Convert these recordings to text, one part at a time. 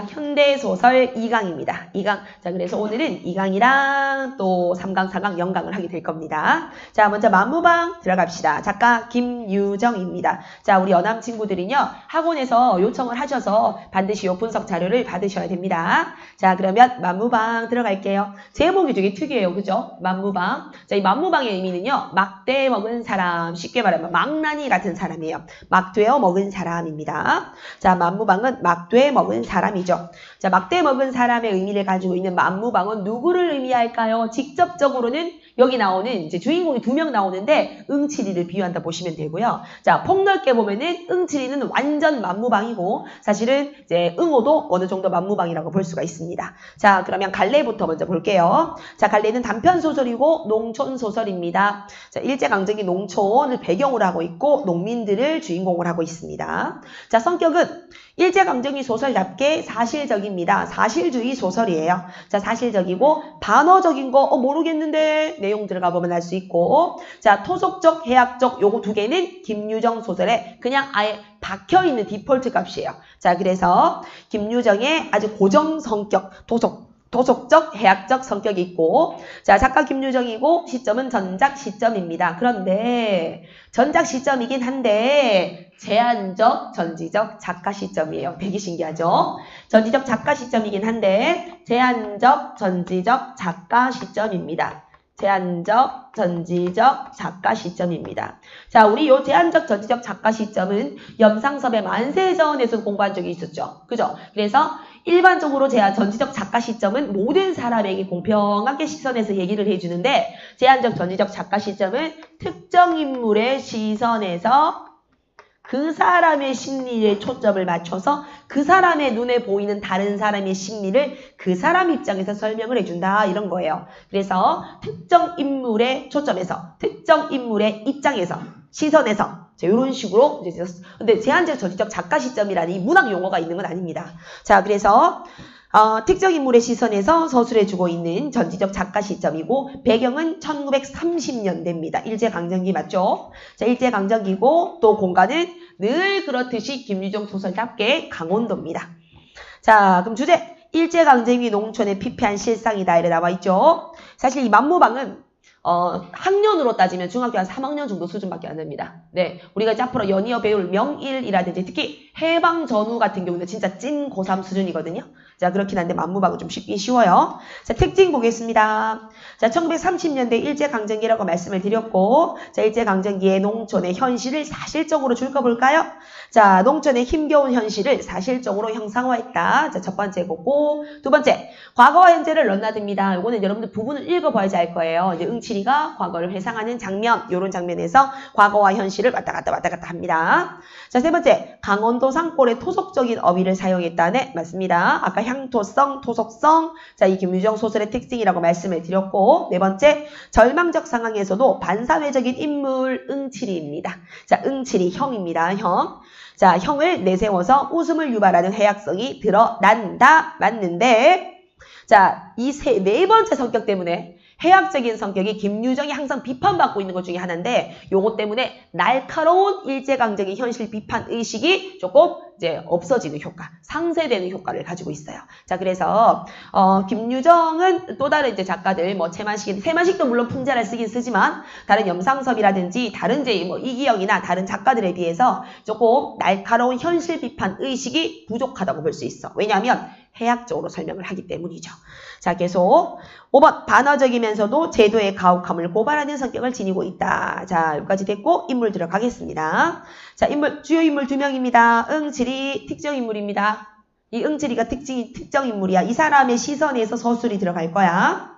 현대소설 2강입니다. 2강. 자, 그래서 오늘은 2강이랑 또 3강, 4강, 0강을 하게 될 겁니다. 자, 먼저 만무방 들어갑시다. 작가 김유정입니다. 자, 우리 여남 친구들은요, 학원에서 요청을 하셔서 반드시 요 분석 자료를 받으셔야 됩니다. 자, 그러면 만무방 들어갈게요. 제목이 되게 특이해요. 그죠? 만무방. 자, 이 만무방의 의미는요, 막대 먹은 사람, 쉽게 말하면 망나니 같은 사람이에요. 막되어 먹은 사람입니다. 자, 만무방은 막되 먹은 사람이죠. 자, 막대 먹은 사람의 의미를 가지고 있는 만무방은 누구를 의미할까요? 직접적으로는 여기 나오는 이제 주인공이 2명 나오는데 응칠이를 비유한다 보시면 되고요. 자, 폭넓게 보면은 응칠이는 완전 만무방이고 사실은 이제 응호도 어느 정도 만무방이라고 볼 수가 있습니다. 자, 그러면 갈래부터 먼저 볼게요. 자, 갈래는 단편 소설이고 농촌 소설입니다. 자, 일제강점기 농촌을 배경으로 하고 있고 농민들을 주인공으로 하고 있습니다. 자, 성격은 일제강점기 소설답게 사실적입니다. 사실주의 소설이에요. 자, 사실적이고 반어적인 거 모르겠는데 내용 들어가 보면 알 수 있고, 자, 토속적, 해학적 요거 2개는 김유정 소설에 그냥 아예 박혀있는 디폴트 값이에요. 자, 그래서 김유정의 아주 고정 성격, 도속적, 해학적 성격이 있고, 자, 작가 김유정이고 시점은 전작 시점입니다. 그런데 전작 시점이긴 한데 제한적, 전지적 작가 시점이에요. 되게 신기하죠? 전지적 작가 시점이긴 한데 제한적, 전지적 작가 시점입니다. 제한적, 전지적 작가 시점입니다. 자, 우리 요 제한적, 전지적 작가 시점은 염상섭의 만세전에서 공부한 적이 있었죠. 그죠? 그래서 일반적으로 전지적 작가 시점은 모든 사람에게 공평하게 시선에서 얘기를 해주는데 제한적, 전지적 작가 시점은 특정 인물의 시선에서 그 사람의 심리에 초점을 맞춰서 그 사람의 눈에 보이는 다른 사람의 심리를 그 사람 입장에서 설명을 해준다 이런 거예요. 그래서 특정 인물의 초점에서 특정 인물의 입장에서 시선에서 이런 식으로 근데 제한적 전지적 작가 시점이라니 문학 용어가 있는 건 아닙니다. 자, 그래서 특정 인물의 시선에서 서술해주고 있는 전지적 작가 시점이고 배경은 1930년대입니다. 일제강점기 맞죠? 자, 일제강점기고 또 공간은 늘 그렇듯이 김유정 소설답게 강원도입니다. 자, 그럼 주제 일제강점기 농촌의 피폐한 실상이다 이래 나와있죠. 사실 이 만무방은 학년으로 따지면 중학교 한 3학년 정도 수준밖에 안 됩니다. 네, 우리가 이제 앞으로 연이어 배울 명일이라든지 특히 해방 전후 같은 경우는 진짜 찐 고3 수준이거든요. 자, 그렇긴 한데 만무방은 좀 쉽긴 쉬워요. 자, 특징 보겠습니다. 자, 1930년대 일제강점기라고 말씀을 드렸고, 자, 일제강점기의 농촌의 현실을 사실적으로 줄거볼까요? 자, 농촌의 힘겨운 현실을 사실적으로 형상화했다. 자, 첫 번째 거고, 두 번째, 과거와 현재를 넘나듭니다. 이거는 여러분들 부분을 읽어봐야지 알 거예요. 이제 응칠이가 과거를 회상하는 장면, 요런 장면에서 과거와 현실을 왔다 갔다 합니다. 자, 세 번째, 강원도 산골의 토속적인 어휘를 사용했다네. 맞습니다. 아까 향토성, 토속성, 자, 이 김유정 소설의 특징이라고 말씀을 드렸고, 네 번째, 절망적 상황에서도 반사회적인 인물 응칠이입니다. 자, 응칠이 형입니다. 형. 자, 형을 내세워서 웃음을 유발하는 해학성이 드러난다. 맞는데, 자, 이 네 번째 성격 때문에 해학적인 성격이 김유정이 항상 비판받고 있는 것 중에 하나인데 요거 때문에 날카로운 일제강점기 현실 비판 의식이 조금 이제 없어지는 효과, 상쇄되는 효과를 가지고 있어요. 자, 그래서 김유정은 또 다른 이제 작가들 뭐 세만식도 물론 풍자를 쓰긴 쓰지만 다른 염상섭이라든지 다른 이제 뭐 이기영이나 다른 작가들에 비해서 조금 날카로운 현실 비판 의식이 부족하다고 볼 수 있어. 왜냐하면 해학적으로 설명을 하기 때문이죠. 자, 계속 5번 반어적이면서도 제도의 가혹함을 고발하는 성격을 지니고 있다. 자, 여기까지 됐고 인물 들어가겠습니다. 자, 주요 인물 2명입니다. 응칠이 특정 인물입니다. 이 응칠이가 특정 인물이야. 이 사람의 시선에서 서술이 들어갈 거야.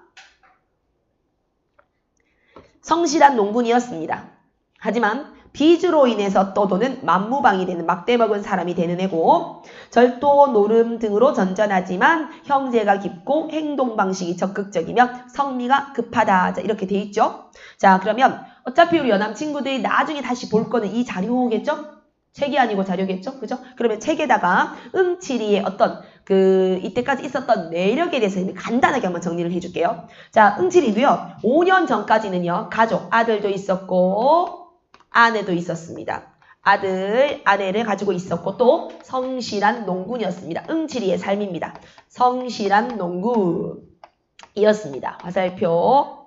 성실한 농군이었습니다. 하지만 빚으로 인해서 떠도는 만무방이 되는 막대 먹은 사람이 되는 애고 절도, 노름 등으로 전전하지만 형제가 깊고 행동 방식이 적극적이며 성미가 급하다. 자, 이렇게 돼 있죠. 자, 그러면 어차피 우리 여남 친구들이 나중에 다시 볼 거는 이 자료겠죠? 책이 아니고 자료겠죠? 그죠? 그러면 책에다가 응칠이의 어떤 이때까지 있었던 내력에 대해서 간단하게 한번 정리를 해줄게요. 자, 응칠이도요. 5년 전까지는요. 가족, 아들도 있었고 아내도 있었습니다. 아들, 아내를 가지고 있었고 또 성실한 농군이었습니다. 응칠이의 삶입니다. 성실한 농군이었습니다. 화살표.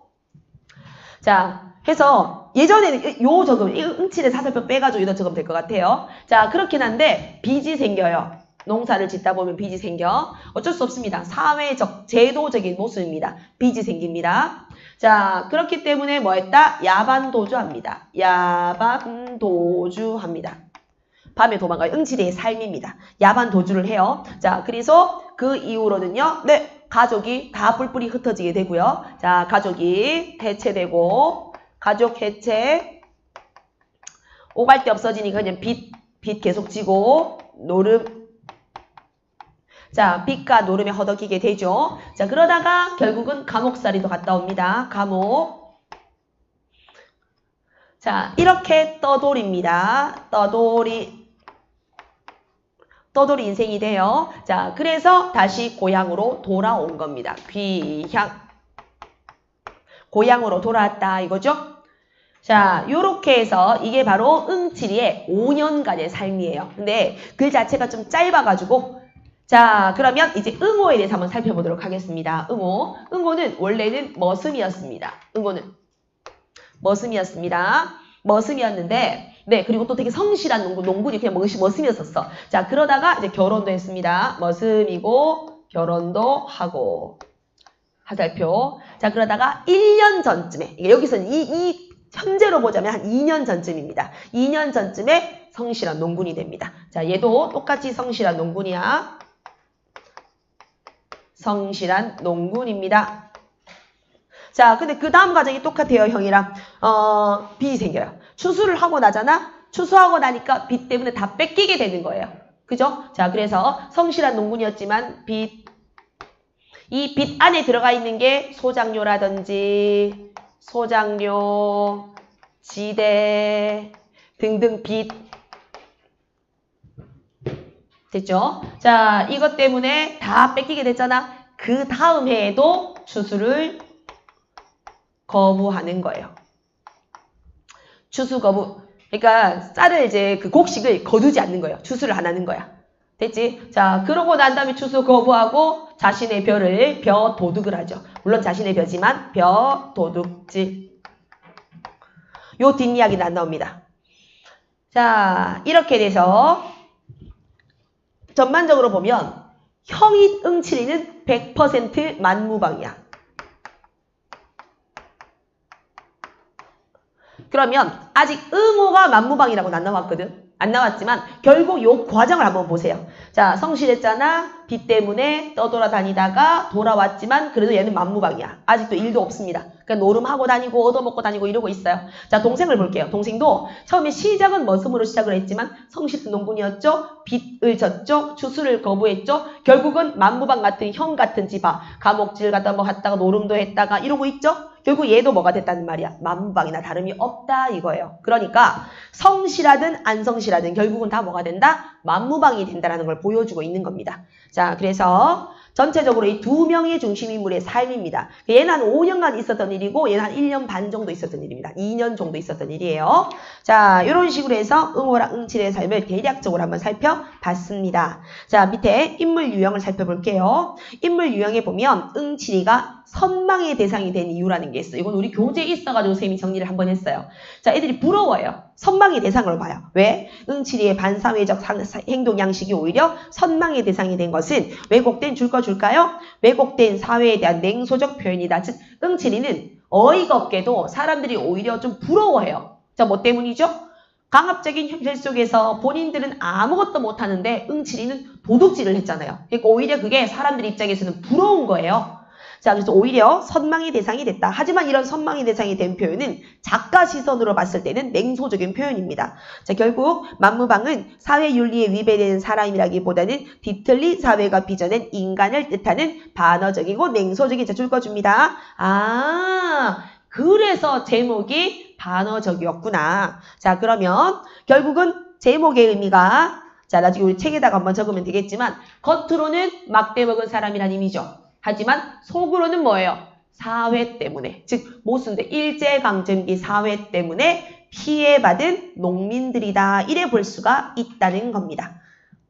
자, 해서 예전에는 요 적음, 응칠의 사살표 빼가지고 이거 적으면 될 것 같아요. 자, 그렇긴 한데 빚이 생겨요. 농사를 짓다 보면 빚이 생겨. 어쩔 수 없습니다. 사회적, 제도적인 모습입니다. 빚이 생깁니다. 자, 그렇기 때문에 뭐 했다? 야반도주합니다. 야반도주합니다. 밤에 도망가요. 응칠이의 삶입니다. 야반도주를 해요. 자, 그래서 그 이후로는요. 네, 가족이 다 뿔뿔이 흩어지게 되고요. 자, 가족이 해체되고 가족 해체 오갈 데 없어지니까 그냥 빚 계속 지고 노름 자, 빚과 노름에 허덕이게 되죠. 자, 그러다가 결국은 감옥살이도 갔다 옵니다. 감옥. 자, 이렇게 떠돌입니다. 떠돌이 인생이 돼요. 자, 그래서 다시 고향으로 돌아온 겁니다. 귀향. 고향으로 돌아왔다 이거죠. 자, 요렇게 해서 이게 바로 응칠이의 5년간의 삶이에요. 근데 글 자체가 좀 짧아가지고 자, 그러면 이제 응호에 대해서 한번 살펴보도록 하겠습니다. 응호. 응호는 원래는 머슴이었습니다. 응호는 머슴이었습니다. 머슴이었는데, 네, 그리고 또 되게 성실한 농군이 그냥 머슴이었었어. 자, 그러다가 이제 결혼도 했습니다. 머슴이고, 결혼도 하고. 화살표. 자, 그러다가 1년 전쯤에, 여기서는 현재로 보자면 한 2년 전쯤입니다. 2년 전쯤에 성실한 농군이 됩니다. 자, 얘도 똑같이 성실한 농군이야. 성실한 농군입니다. 자, 근데 그 다음 과정이 똑같아요, 형이랑. 빚이 생겨요. 추수를 하고 나잖아? 추수하고 나니까 빚 때문에 다 뺏기게 되는 거예요. 그죠? 자, 그래서 성실한 농군이었지만 이 빚 안에 들어가 있는 게 소장료라든지 소장료, 지대 등등 빚. 됐죠? 자, 이것 때문에 다 뺏기게 됐잖아. 그 다음 해에도 추수를 거부하는 거예요. 추수 거부. 그러니까 쌀을 이제 그 곡식을 거두지 않는 거예요. 추수를 안 하는 거야. 됐지? 자, 그러고 난 다음에 추수 거부하고 자신의 벼를 벼 도둑을 하죠. 물론 자신의 벼지만 벼 도둑질. 요 뒷이야기는 안 나옵니다. 자, 이렇게 돼서 전반적으로 보면 형인 응칠이는 100% 만무방이야. 그러면 아직 응호가 만무방이라고는 안 나왔거든. 안 나왔지만 결국 요 과정을 한번 보세요. 자, 성실했잖아. 빚 때문에 떠돌아다니다가 돌아왔지만 그래도 얘는 만무방이야. 아직도 일도 없습니다. 그러니까 노름하고 다니고 얻어먹고 다니고 이러고 있어요. 자, 동생을 볼게요. 동생도 처음에 시작은 머슴으로 시작을 했지만 성실한 농군이었죠. 빚을 졌죠. 추수를 거부했죠. 결국은 만무방 같은 형 같은 집아 감옥질 갔다 뭐 갔다가 노름도 했다가 이러고 있죠. 결국 얘도 뭐가 됐다는 말이야. 만무방이나 다름이 없다 이거예요. 그러니까 성실하든 안 성실하든 결국은 다 뭐가 된다? 만무방이 된다는 걸 보여주고 있는 겁니다. 자, 그래서 전체적으로 이 두 명의 중심인물의 삶입니다. 얘는 한 5년간 있었던 일이고 얘는 한 1년 반 정도 있었던 일입니다. 2년 정도 있었던 일이에요. 자, 이런 식으로 해서 응호랑 응칠의 삶을 대략적으로 한번 살펴봤습니다. 자, 밑에 인물 유형을 살펴볼게요. 인물 유형에 보면 응칠이가 선망의 대상이 된 이유라는 게 있어요. 이건 우리 교재에 있어가지고 쌤이 정리를 한번 했어요. 자, 애들이 부러워요. 선망의 대상으로 봐요. 왜? 응칠이의 반사회적 행동 양식이 오히려 선망의 대상이 된 것은 왜곡된 줄까요? 왜곡된 사회에 대한 냉소적 표현이다. 즉, 응칠이는 어이가 없게도 사람들이 오히려 좀 부러워해요. 자, 뭐 때문이죠? 강압적인 현실 속에서 본인들은 아무것도 못하는데 응칠이는 도둑질을 했잖아요. 그러니까 오히려 그게 사람들 입장에서는 부러운 거예요. 자, 그래서 오히려 선망의 대상이 됐다. 하지만 이런 선망의 대상이 된 표현은 작가 시선으로 봤을 때는 냉소적인 표현입니다. 자, 결국 만무방은 사회윤리에 위배되는 사람이라기보다는 뒤틀린 사회가 빚어낸 인간을 뜻하는 반어적이고 냉소적인 자, 줄 꺼줍니다. 아, 그래서 제목이 반어적이었구나. 자, 그러면 결국은 제목의 의미가 자, 나중에 우리 책에다가 한번 적으면 되겠지만 겉으로는 막대 먹은 사람이란 의미죠. 하지만 속으로는 뭐예요? 사회 때문에, 즉 모순돼 일제강점기 사회 때문에 피해받은 농민들이다. 이래 볼 수가 있다는 겁니다.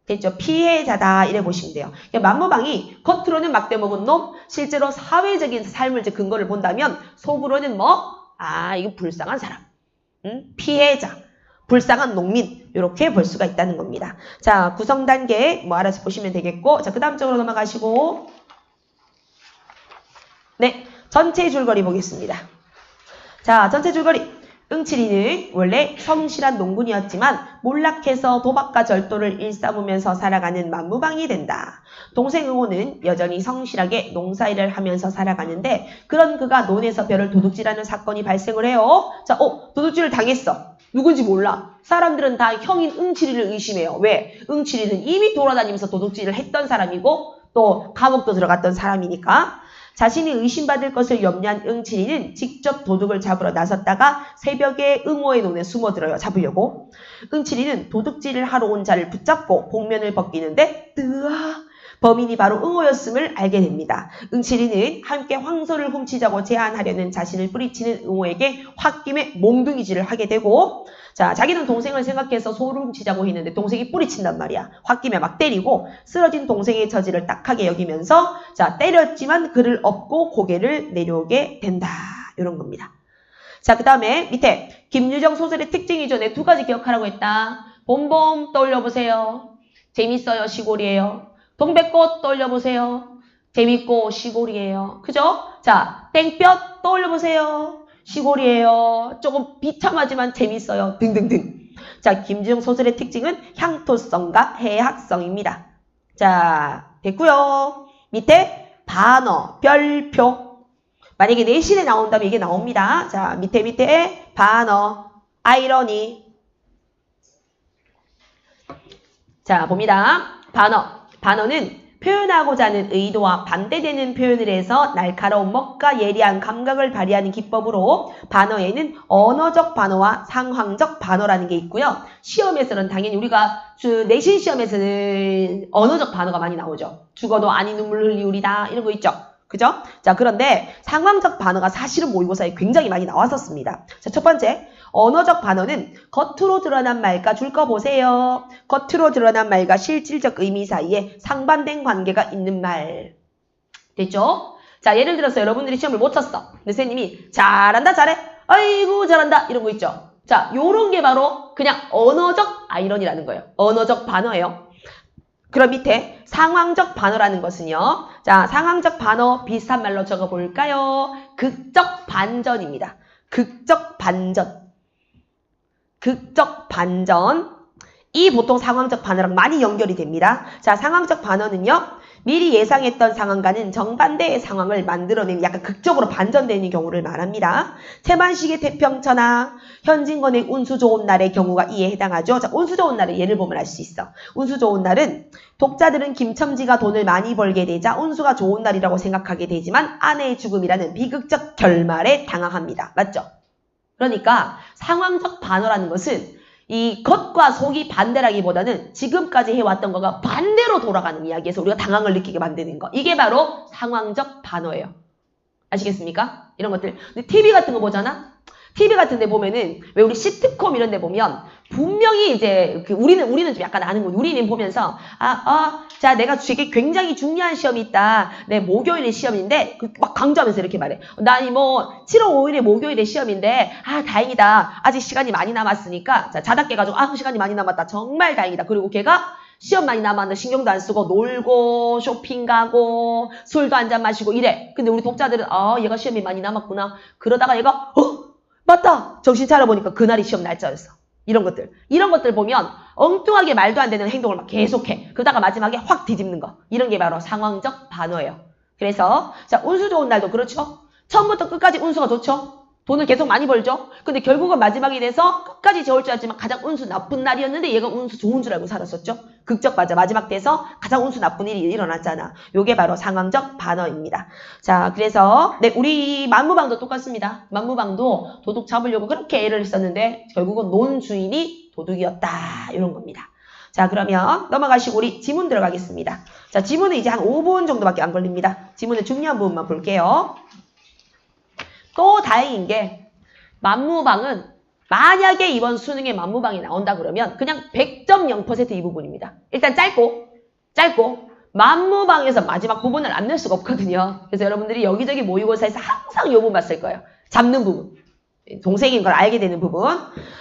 됐죠? 피해자다. 이래 보시면 돼요. 만무방이 겉으로는 막대먹은 놈, 실제로 사회적인 삶을 이제 근거를 본다면 속으로는 뭐? 이거 불쌍한 사람. 피해자. 불쌍한 농민. 이렇게 볼 수가 있다는 겁니다. 자, 구성 단계 뭐 알아서 보시면 되겠고, 자, 그 다음 쪽으로 넘어가시고, 네, 전체 줄거리 보겠습니다. 자, 전체 줄거리. 응칠이는 원래 성실한 농군이었지만 몰락해서 도박과 절도를 일삼으면서 살아가는 만무방이 된다. 동생 응호는 여전히 성실하게 농사일을 하면서 살아가는데 그런 그가 논에서 벼를 도둑질하는 사건이 발생을 해요. 자, 도둑질을 당했어. 누군지 몰라. 사람들은 다 형인 응칠이를 의심해요. 왜? 응칠이는 이미 돌아다니면서 도둑질을 했던 사람이고 또 감옥도 들어갔던 사람이니까. 자신이 의심받을 것을 염려한 응칠이는 직접 도둑을 잡으러 나섰다가 새벽에 응호의 논에 숨어들어요. 잡으려고. 응칠이는 도둑질을 하러 온 자를 붙잡고 복면을 벗기는데 범인이 바로 응호였음을 알게 됩니다. 응칠이는 함께 황소를 훔치자고 제안하려는 자신을 뿌리치는 응호에게 홧김에 몽둥이질을 하게 되고, 자, 자기는 동생을 생각해서 소를 훔치자고 했는데 동생이 뿌리친단 말이야. 홧김에 막 때리고 쓰러진 동생의 처지를 딱하게 여기면서 자, 때렸지만 그를 업고 고개를 내려오게 된다. 이런 겁니다. 자, 그 다음에 밑에 김유정 소설의 특징이죠. 내 두 가지 기억하라고 했다. 봄봄 떠올려보세요. 재밌어요. 시골이에요. 동백꽃 떠올려보세요. 재밌고 시골이에요. 그죠? 자, 땡볕 떠올려보세요. 시골이에요. 조금 비참하지만 재밌어요. 등등등. 자, 김주영 소설의 특징은 향토성과 해학성입니다. 자, 됐고요. 밑에 반어, 별표. 만약에 내신에 나온다면 이게 나옵니다. 자, 밑에 반어, 아이러니. 자, 봅니다. 반어는 표현하고자 하는 의도와 반대되는 표현을 해서 날카로운 먹과 예리한 감각을 발휘하는 기법으로 반어에는 언어적 반어와 상황적 반어라는 게 있고요. 시험에서는 당연히 우리가 내신 시험에서는 언어적 반어가 많이 나오죠. 죽어도 아니 눈물 흘리우리다 이런 거 있죠. 그죠? 자, 그런데 상황적 반어가 사실은 모의고사에 굉장히 많이 나왔었습니다. 자, 첫 번째, 언어적 반어는 겉으로 드러난 말과 줄 거 보세요. 겉으로 드러난 말과 실질적 의미 사이에 상반된 관계가 있는 말. 됐죠? 자, 예를 들어서 여러분들이 시험을 못 쳤어. 근데 선생님이 잘한다, 잘해. 아이고, 잘한다. 이런 거 있죠? 자, 요런 게 바로 그냥 언어적 아이러니라는 거예요. 언어적 반어예요. 그럼 밑에 상황적 반어라는 것은요. 자, 상황적 반어 비슷한 말로 적어볼까요? 극적 반전입니다. 극적 반전. 극적 반전. 이 보통 상황적 반어랑 많이 연결이 됩니다. 자, 상황적 반어는요. 미리 예상했던 상황과는 정반대의 상황을 만들어내는 약간 극적으로 반전되는 경우를 말합니다. 태만식의 태평천하, 현진건의 운수 좋은 날의 경우가 이에 해당하죠. 자, 운수 좋은 날의 예를 보면 알 수 있어. 운수 좋은 날은 독자들은 김첨지가 돈을 많이 벌게 되자 운수가 좋은 날이라고 생각하게 되지만 아내의 죽음이라는 비극적 결말에 당황합니다. 맞죠? 그러니까 상황적 반어라는 것은 이 겉과 속이 반대라기보다는 지금까지 해왔던 거가 반대로 돌아가는 이야기에서 우리가 당황을 느끼게 만드는 거. 이게 바로 상황적 반어예요. 아시겠습니까? 이런 것들. 근데 TV 같은 거 보잖아? TV 같은 데 보면은 왜 우리 시트콤 이런 데 보면 분명히 이제 우리는 좀 약간 아는 거. 우리는 보면서 자, 내가 되게 굉장히 중요한 시험이 있다. 내 목요일에 시험인데 막 강조하면서 이렇게 말해. 나 7월 5일에 목요일에 시험인데 다행이다. 아직 시간이 많이 남았으니까 자, 자다 깨가지고 시간이 많이 남았다. 정말 다행이다. 그리고 걔가 시험 많이 남았는데 신경도 안 쓰고 놀고 쇼핑 가고 술도 한잔 마시고 이래. 근데 우리 독자들은 얘가 시험이 많이 남았구나. 그러다가 얘가 맞다. 정신 차려보니까 그날이 시험 날짜였어. 이런 것들 보면 엉뚱하게 말도 안 되는 행동을 막 계속해. 그러다가 마지막에 확 뒤집는 거. 이런 게 바로 상황적 반어예요. 그래서 자, 운수 좋은 날도 그렇죠. 처음부터 끝까지 운수가 좋죠. 돈을 계속 많이 벌죠. 근데 결국은 마지막이 돼서 끝까지 좋을 줄 알지만 가장 운수 나쁜 날이었는데 얘가 운수 좋은 줄 알고 살았었죠. 극적 맞아. 마지막 돼서 가장 운수 나쁜 일이 일어났잖아. 요게 바로 상황적 반어입니다. 자, 그래서 우리 만무방도 똑같습니다. 만무방도 도둑 잡으려고 그렇게 애를 썼는데 결국은 논 주인이 도둑이었다. 이런 겁니다. 자, 그러면 넘어가시고 우리 지문 들어가겠습니다. 자, 지문은 이제 한 5분 정도밖에 안 걸립니다. 지문의 중요한 부분만 볼게요. 또 다행인 게 만무방은 만약에 이번 수능에 만무방이 나온다 그러면 그냥 100.0% 이 부분입니다. 일단 짧고 만무방에서 마지막 부분을 안 낼 수가 없거든요. 그래서 여러분들이 여기저기 모의고사에서 항상 이 부분 봤을 거예요. 잡는 부분. 동생인 걸 알게 되는 부분.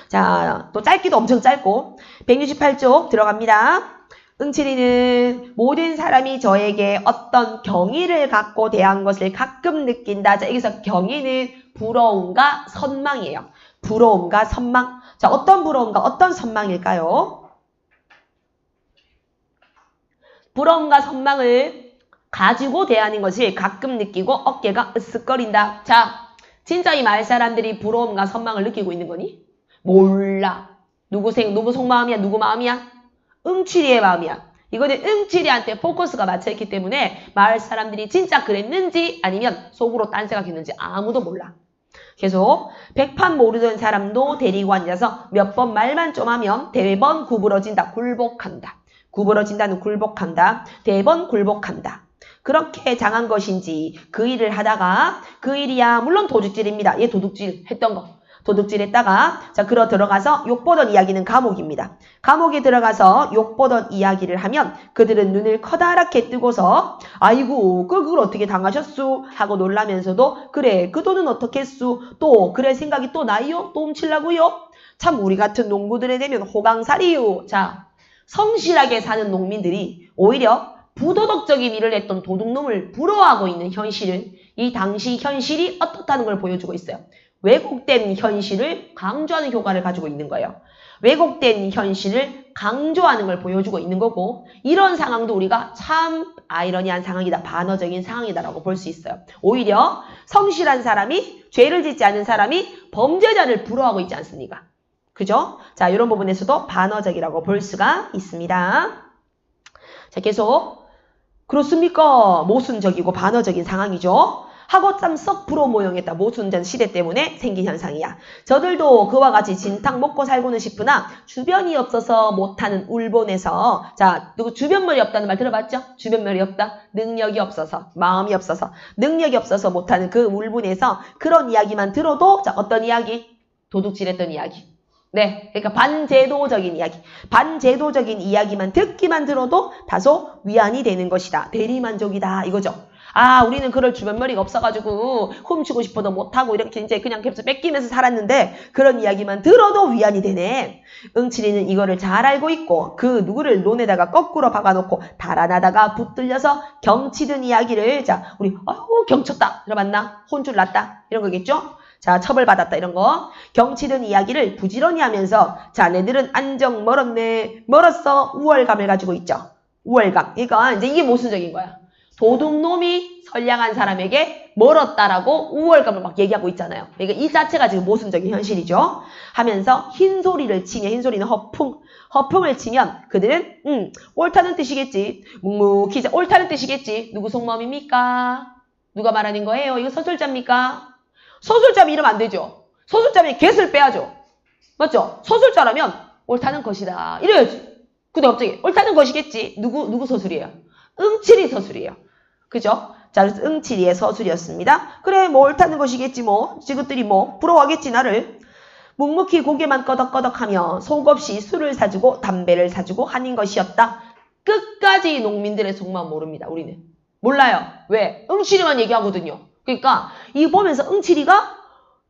자, 또 짧기도 엄청 짧고 168쪽 들어갑니다. 응칠이는 모든 사람이 저에게 어떤 경의를 갖고 대한 것을 가끔 느낀다. 자, 여기서 경의는 부러움과 선망이에요. 부러움과 선망. 자, 어떤 부러움과 어떤 선망일까요? 부러움과 선망을 가지고 대하는 것을 가끔 느끼고 어깨가 으쓱거린다. 자, 진짜 이 마을 사람들이 부러움과 선망을 느끼고 있는 거니? 몰라. 누구 속마음이야? 누구 마음이야? 응칠이의 마음이야. 이거는 응칠이한테 포커스가 맞춰있기 때문에 마을 사람들이 진짜 그랬는지 아니면 속으로 딴 생각했는지 아무도 몰라. 계속 백판 모르던 사람도 데리고 앉아서 몇 번 말만 좀 하면 대번 구부러진다. 굴복한다. 구부러진다는 굴복한다. 대번 굴복한다. 그렇게 장한 것인지 그 일을 하다가 그 일이야 물론 도둑질입니다. 얘 도둑질 했던 거. 도둑질 했다가 자 들어가서 욕보던 이야기는 감옥입니다. 감옥에 들어가서 욕보던 이야기를 하면 그들은 눈을 커다랗게 뜨고서 아이고 그걸 어떻게 당하셨수 하고 놀라면서도 그래 그 돈은 어떻게 했수 또 그래 생각이 또 나요? 또 훔치려고요? 참 우리 같은 농부들에 대면 호강살이요. 자 성실하게 사는 농민들이 오히려 부도덕적인 일을 했던 도둑놈을 부러워하고 있는 현실은 이 당시 현실이 어떻다는 걸 보여주고 있어요. 왜곡된 현실을 강조하는 효과를 가지고 있는 거예요. 왜곡된 현실을 강조하는 걸 보여주고 있는 거고 이런 상황도 우리가 참 아이러니한 상황이다. 반어적인 상황이다라고 볼 수 있어요. 오히려 성실한 사람이 죄를 짓지 않은 사람이 범죄자를 부러워하고 있지 않습니까? 그죠? 자, 이런 부분에서도 반어적이라고 볼 수가 있습니다. 자, 계속 그렇습니까? 모순적이고 반어적인 상황이죠. 하고 참 썩 부러모형했다. 모순전 시대 때문에 생긴 현상이야. 저들도 그와 같이 진탕 먹고 살고는 싶으나 주변이 없어서 못하는 울본에서 자 누구 주변멸이 없다는 말 들어봤죠? 주변멸이 없다. 능력이 없어서 마음이 없어서 능력이 없어서 못하는 그 울분에서 그런 이야기만 들어도 자 어떤 이야기? 도둑질했던 이야기. 네, 그러니까 반제도적인 이야기. 반제도적인 이야기만 듣기만 들어도 다소 위안이 되는 것이다. 대리만족이다. 이거죠. 아, 우리는 그럴 주변머리가 없어가지고 훔치고 싶어도 못하고 이렇게 이제 그냥 계속 뺏기면서 살았는데 그런 이야기만 들어도 위안이 되네. 응칠이는 이거를 잘 알고 있고 그 누구를 논에다가 거꾸로 박아놓고 달아나다가 붙들려서 경치든 이야기를 자 우리 경쳤다 들어봤나? 혼줄 났다 이런 거겠죠? 자 처벌받았다 이런 거 경치든 이야기를 부지런히 하면서 자네들은 안정 멀었네 멀었어 우월감을 가지고 있죠. 우월감. 그러니까 이제 이게 모순적인 거야. 도둑놈이 선량한 사람에게 멀었다라고 우월감을 막 얘기하고 있잖아요. 그러니까 이 자체가 지금 모순적인 현실이죠. 하면서 흰소리를 치면 흰소리는 허풍을 치면 그들은 옳다는 뜻이겠지. 묵묵히 옳다는 뜻이겠지. 누구 속마음입니까? 누가 말하는 거예요? 이거 서술자입니까? 서술자면 이러면 안 되죠. 서술자면 get을 빼야죠. 맞죠? 서술자라면 옳다는 것이다. 이래야지. 근데 갑자기 옳다는 것이겠지. 누구 서술이에요? 응칠이 서술이에요. 그죠? 자, 그래서 응칠이의 서술이었습니다. 그래, 뭐 옳다는 것이겠지 뭐. 지그들이 뭐 부러워하겠지 나를. 묵묵히 고개만 끄덕끄덕하며 속없이 술을 사주고 담배를 사주고 하는 것이었다. 끝까지 농민들의 속마음 모릅니다. 우리는. 몰라요. 왜? 응칠이만 얘기하거든요. 그러니까 이 보면서 응칠이가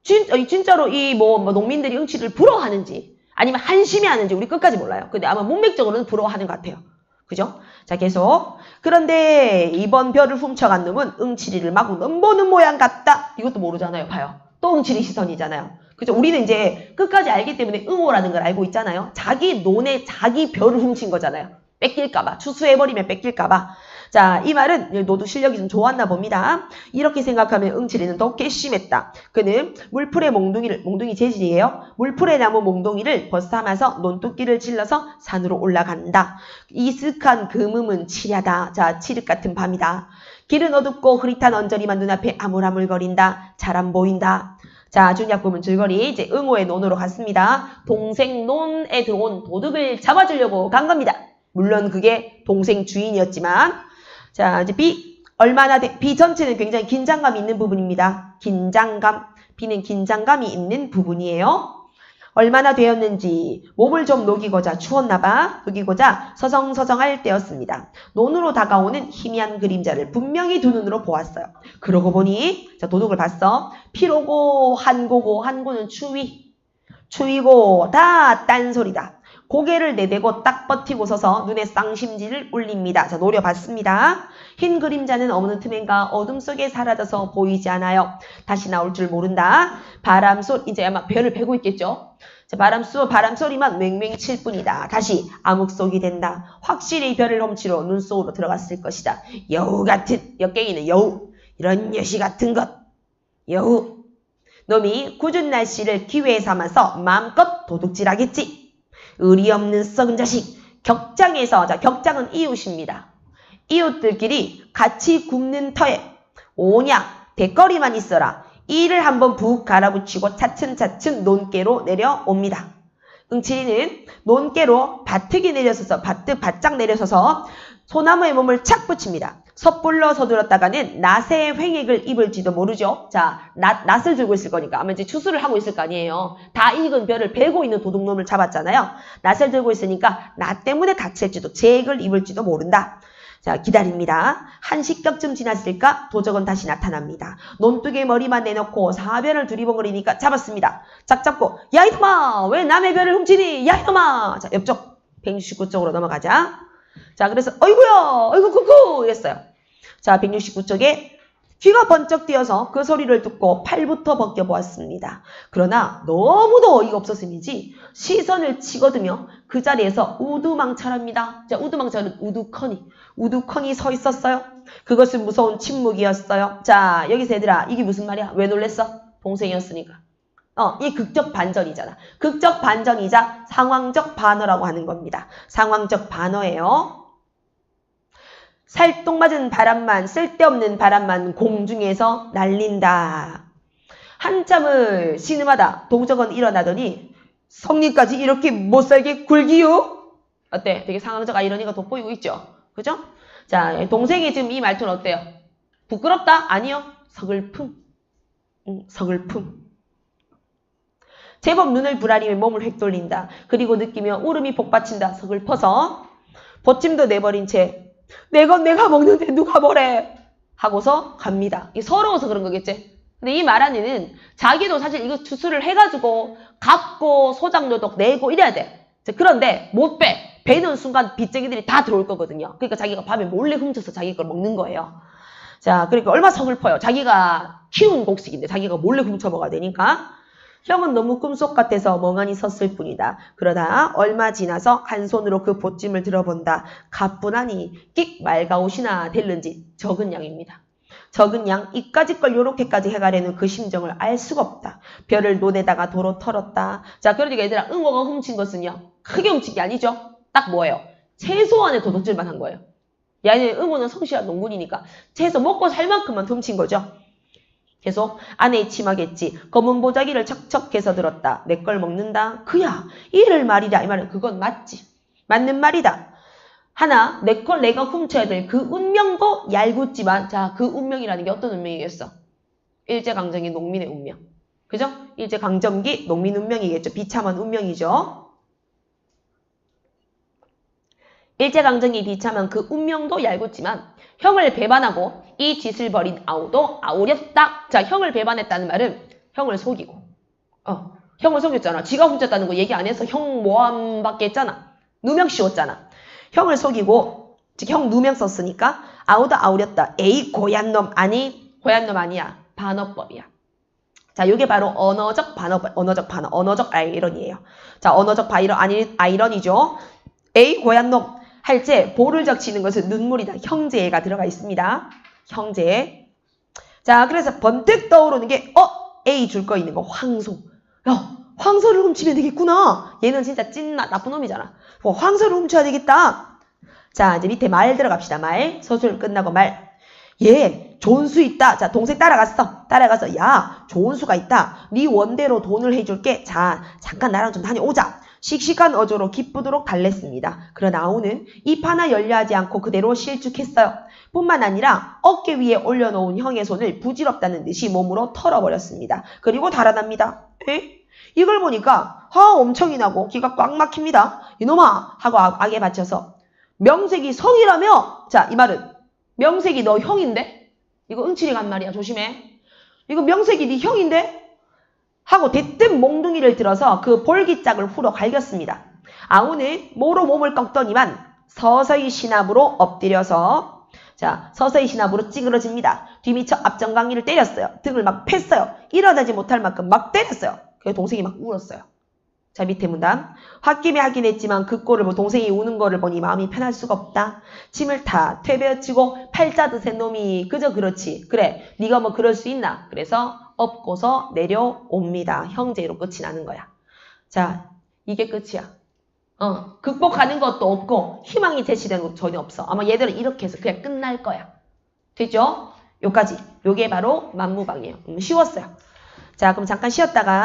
진짜로 이 농민들이 응칠이를 부러워하는지 아니면 한심해하는지 우리 끝까지 몰라요. 근데 아마 문맥적으로는 부러워하는 것 같아요. 그죠? 자, 계속. 그런데 이번 별을 훔쳐간 놈은 응칠이를 마구 넘보는 모양 같다. 이것도 모르잖아요. 봐요. 또 응칠이 시선이잖아요. 그죠? 우리는 이제 끝까지 알기 때문에 응오라는 걸 알고 있잖아요. 자기 논에 자기 별을 훔친 거잖아요. 뺏길까봐. 추수해버리면 뺏길까봐. 자, 이 말은 노도 실력이 좀 좋았나 봅니다. 이렇게 생각하면 응칠이는 더 괘씸했다. 그는 물풀의 몽둥이 재질이에요. 물풀의 나무 몽둥이를 벗삼아서 논두끼를 질러서 산으로 올라간다. 이슥한 금음은 칠야다. 자, 칠흑 같은 밤이다. 길은 어둡고 흐릿한 언저리만 눈앞에 아물아물거린다. 잘 안 보인다. 자, 중약부문 줄거리 이제 응오의 논으로 갔습니다. 동생 논에 들어온 도둑을 잡아주려고 간 겁니다. 물론 그게 동생 주인이었지만 자, 이제 B 전체는 굉장히 긴장감이 있는 부분입니다. 긴장감. B는 긴장감이 있는 부분이에요. 얼마나 되었는지 몸을 좀 녹이고자 추웠나봐. 녹이고자 서성서성할 때였습니다. 논으로 다가오는 희미한 그림자를 분명히 두 눈으로 보았어요. 그러고 보니 자 도둑을 봤어. 피로고 한고고 한고는 추위. 추위고 다 딴소리다. 고개를 내대고 딱 버티고 서서 눈에 쌍심지를 올립니다. 자, 노려봤습니다. 흰 그림자는 어느 틈엔가 어둠 속에 사라져서 보이지 않아요. 다시 나올 줄 모른다. 바람소리, 이제 아마 별을 베고 있겠죠. 자, 바람소리만 맹맹 칠 뿐이다. 다시 암흑속이 된다. 확실히 별을 훔치러 눈 속으로 들어갔을 것이다. 여우 같은, 역갱이는 여우. 이런 여시 같은 것. 여우. 놈이 궂은 날씨를 기회 삼아서 마음껏 도둑질하겠지. 의리 없는 썩은 자식. 격장에서, 자, 격장은 이웃입니다. 이웃들끼리 같이 굽는 터에 오냐 대거리만 있어라. 이를 한번 푹 갈아붙이고 차츰차츰 논깨로 내려옵니다. 응치리는 논깨로 바트기 내려서서 바짝 내려서서 소나무에 몸을 착 붙입니다. 섣불러 서둘렀다가는 낫의 횡액을 입을지도 모르죠. 자, 낫을 들고 있을 거니까 아마 이제 추수를 하고 있을 거 아니에요. 다 익은 벼를 베고 있는 도둑놈을 잡았잖아요. 낫을 들고 있으니까 낫 때문에 다칠지도 잭을 입을지도 모른다. 자, 기다립니다. 한 시격쯤 지났을까 도적은 다시 나타납니다. 논둑의 머리만 내놓고 사변을 두리번거리니까 잡았습니다. 짝 잡고 야 이놈아 왜 남의 벼를 훔치니 야 이놈아. 자, 옆쪽 169쪽으로 넘어가자. 자, 그래서 어이구야 어이구 쿠쿠 이랬어요. 자, 169쪽에 귀가 번쩍 뛰어서 그 소리를 듣고 팔부터 벗겨보았습니다. 그러나 너무도 어이가 없었음인지 시선을 치거든요. 그 자리에서 우두망찰합니다. 자, 우두망찰은 우두커니 서 있었어요. 그것은 무서운 침묵이었어요. 자, 여기서 얘들아 이게 무슨 말이야? 왜 놀랬어? 동생이었으니까. 이 극적 반전이잖아. 극적 반전이자 상황적 반어라고 하는 겁니다. 상황적 반어예요. 살똥맞은 바람만, 쓸데없는 바람만 공중에서 날린다. 한참을 신음하다 도적은 일어나더니 성님까지 이렇게 못살게 굴기요? 어때? 되게 상황적 아이러니가 돋보이고 있죠? 그죠? 자, 동생이 지금 이 말투는 어때요? 부끄럽다? 아니요. 서글픔. 서글픔. 제법 눈을 부라리며 몸을 획 돌린다. 그리고 느끼며 울음이 복받친다. 서글퍼서 보침도 내버린 채 내가 먹는데 누가 뭐래 하고서 갑니다. 이게 서러워서 그런 거겠지. 근데 이 말 안에는 자기도 사실 이거 주술을 해가지고 갚고 소장료도 내고 이래야 돼. 그런데 못 빼. 베는 순간 빚쟁이들이 다 들어올 거거든요. 그러니까 자기가 밤에 몰래 훔쳐서 자기 걸 먹는 거예요. 자, 그러니까 얼마나 서글퍼요. 자기가 키운 곡식인데 자기가 몰래 훔쳐 먹어야 되니까. 형은 너무 꿈속 같아서 멍하니 섰을 뿐이다. 그러다 얼마 지나서 한 손으로 그 보찜을 들어본다. 가뿐하니 끽 말가옷이나 될는지 적은 양입니다. 적은 양 이까짓 걸 요렇게까지 해가려는 그 심정을 알 수가 없다. 벼를 논에다가 도로 털었다. 자, 그러니까 얘들아 응어가 훔친 것은요. 크게 훔친 게 아니죠. 딱 뭐예요? 최소한의 도둑질만 한 거예요. 얘는 응어는 성실한 농군이니까 채소 먹고 살 만큼만 훔친 거죠. 계속 아내의 치마겠지. 검은 보자기를 척척해서 들었다. 내 걸 먹는다. 그야 이를 말이다. 이 말은 그건 맞지. 맞는 말이다. 하나 내 걸 내가 훔쳐야 될 그 운명도 얄궂지만 자, 그 운명이라는 게 어떤 운명이겠어? 일제강점기 농민의 운명. 그죠? 일제강점기 농민 운명이겠죠. 비참한 운명이죠. 일제강점기 비참한 그 운명도 얄궂지만 형을 배반하고 이 짓을 벌인 아우도 아우렸다. 자, 형을 배반했다는 말은 형을 속이고. 형을 속였잖아. 지가 훔쳤다는 거 얘기 안 해서 형 모함밖에 했잖아. 누명 씌웠잖아. 형을 속이고, 즉 형 누명 썼으니까 아우도 아우렸다. 에이 고얀 놈 아니, 고얀 놈 아니야. 반어법이야. 자, 이게 바로 언어적 반어, 언어적 아이러니예요. 자, 언어적 아이러니죠. 에이 고얀 놈 할때 보를 적치는 것은 눈물이다. 형제가 들어가 있습니다. 형제. 자, 그래서 번뜩 떠오르는 게 A 줄 거 있는 거 황소. 야, 황소를 훔치면 되겠구나. 얘는 진짜 찐 나쁜 놈이잖아. 황소를 훔쳐야 되겠다. 자, 이제 밑에 말 들어갑시다. 말. 서술 끝나고 말. 얘 좋은 수 있다. 자, 동생 따라가서 야, 좋은 수가 있다. 네 원대로 돈을 해줄게. 자, 잠깐 나랑 좀 다녀오자. 씩씩한 어조로 기쁘도록 달랬습니다. 그러나 아우는 입 하나 열려하지 않고 그대로 실축했어요. 뿐만 아니라 어깨 위에 올려놓은 형의 손을 부질없다는 듯이 몸으로 털어버렸습니다. 그리고 달아납니다. 에? 이걸 보니까 엄청이 나고 기가 꽉 막힙니다. 이놈아 하고 악에 받쳐서 명색이 성이라며? 자, 이 말은 명색이 너 형인데? 이거 응칠이가 한 말이야. 조심해. 이거 명색이 네 형인데? 하고 대뜸 몽둥이를 들어서 그 볼기짝을 후러 갈겼습니다. 아우는 모로 몸을 꺾더니만 서서히 신압으로 엎드려서 자 서서히 신압으로 찌그러집니다. 뒤미쳐 앞정강이를 때렸어요. 등을 막 팼어요. 일어나지 못할 만큼 막 때렸어요. 그래서 동생이 막 울었어요. 자 밑에 문단 홧김에 하긴 했지만 그 꼴을 보고 동생이 우는 거를 보니 마음이 편할 수가 없다. 짐을 다 퇴배어치고 팔자 드센 놈이 그저 그렇지. 그래 네가 뭐 그럴 수 있나. 그래서 업고서 내려옵니다. 형제로 끝이 나는 거야. 자 이게 끝이야. 극복하는 것도 없고 희망이 제시되는 것도 전혀 없어. 아마 얘들은 이렇게 해서 그냥 끝날 거야. 됐죠? 요까지. 요게 바로 만무방이에요. 쉬웠어요. 자 그럼 잠깐 쉬었다가